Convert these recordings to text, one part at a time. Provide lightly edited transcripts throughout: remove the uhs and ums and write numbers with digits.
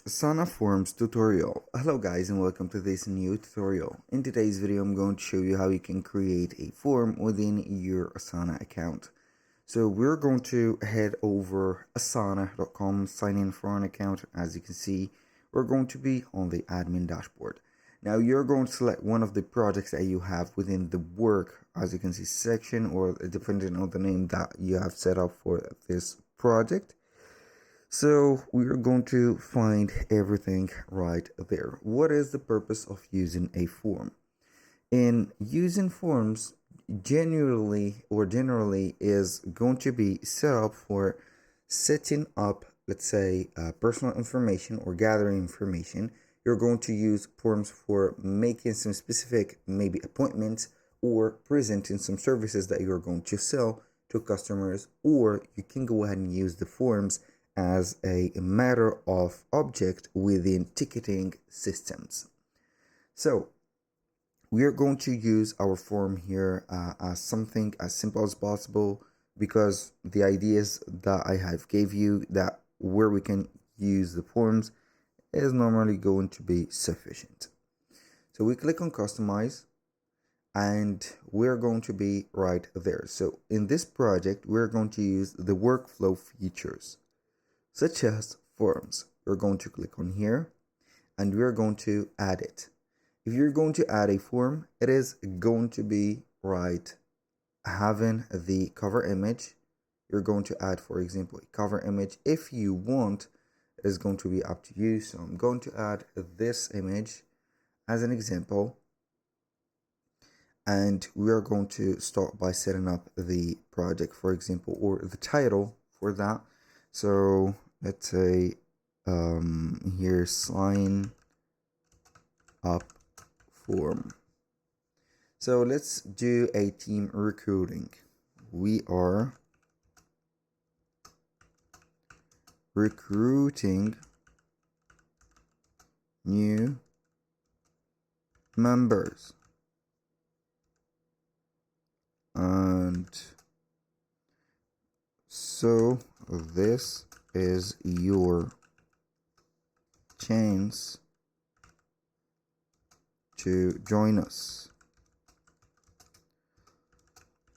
Asana Forms tutorial. Hello guys and welcome to this new tutorial. In today's video I'm going to show you how you can create a form within your Asana account. So we're going to head over asana.com, sign in for an account. As you can see, we're going to be on the admin dashboard. Now you're going to select one of the projects that you have within the work, as you can see, section, or depending on the name that you have set up for this project. So we are going to find everything right there. What is the purpose of using a form? In using forms, generally is going to be set up for setting up, let's say, personal information or gathering information. You're going to use forms for making some specific, maybe appointments, or presenting some services that you're going to sell to customers, or you can go ahead and use the forms as a matter of object within ticketing systems. So we are going to use our form here as something as simple as possible, because the ideas that I have gave you that where we can use the forms is normally going to be sufficient. So we click on customize and we're going to be right there. So in this project, we're going to use the workflow features such as forms. We're going to click on here and we're going to add it. If you're going to add a form, it is going to be right having the cover image. You're going to add, for example, a cover image. If you want, it is going to be up to you. So I'm going to add this image as an example. And we are going to start by setting up the project, for example, or the title for that. So let's say here, sign up form. So let's do a team recruiting. We are recruiting new members, and so this is your chance to join us.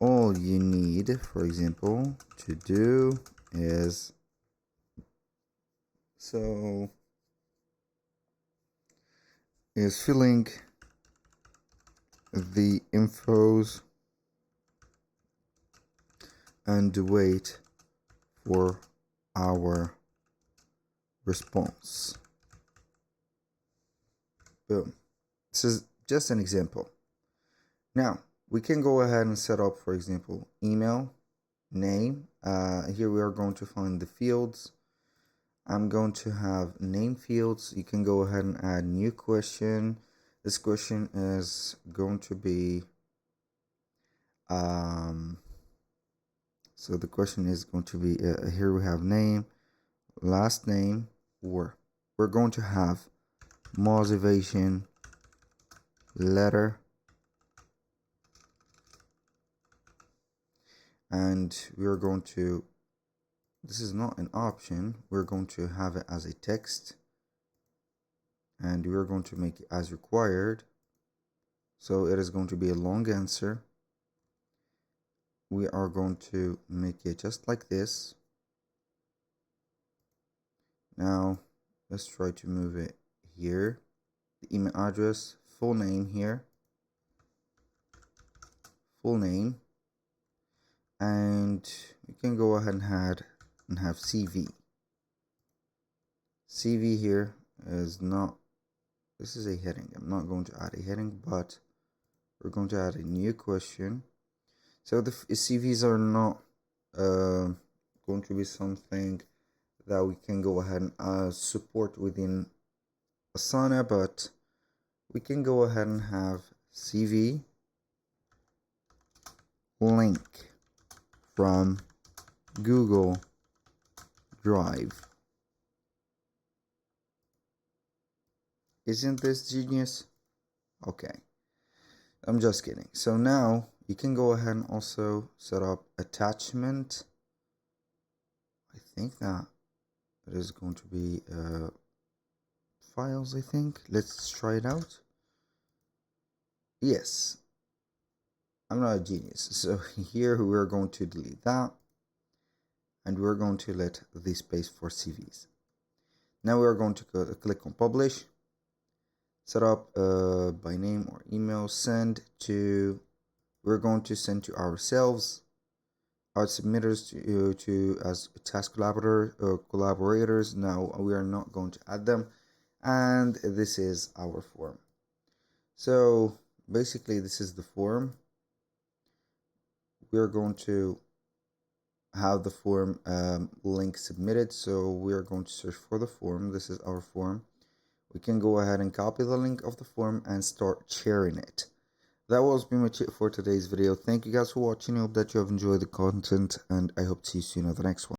All you need, for example, to do is filling the infos and wait for our response. Boom. This is just an example. Now we can go ahead and set up, for example, email, name. Here we are going to find the fields. I'm going to have name fields. You can go ahead and add new question. This question is going to be so the question is going to be here we have name, last name, or we're going to have motivation letter, and we're going to, this is not an option, we're going to have it as a text, and we're going to make it as required. So it is going to be a long answer. We are going to make it just like this. Now let's try to move it here. The email address, full name here, full name, and we can go ahead and have CV. CV here is not, this is a heading. I'm not going to add a heading, but we're going to add a new question. So the CVs are not going to be something that we can go ahead and support within Asana, but we can go ahead and have CV link from Google Drive. Isn't this genius? Okay, I'm just kidding. So now you can go ahead and also set up attachment. I think that it is going to be files, I think. Let's try it out. Yes, I'm not a genius. So here we're going to delete that, and we're going to let the space for CVs. Now we're going to click on publish, set up by name or email, send to, we're going to send to ourselves, our submitters to as task collaborators. Now we are not going to add them, and this is our form. So basically this is the form. We're going to have the form link submitted, so we're going to search for the form. This is our form. We can go ahead and copy the link of the form and start sharing it. That was pretty much it for today's video. Thank you guys for watching. I hope that you have enjoyed the content, and I hope to see you soon on the next one.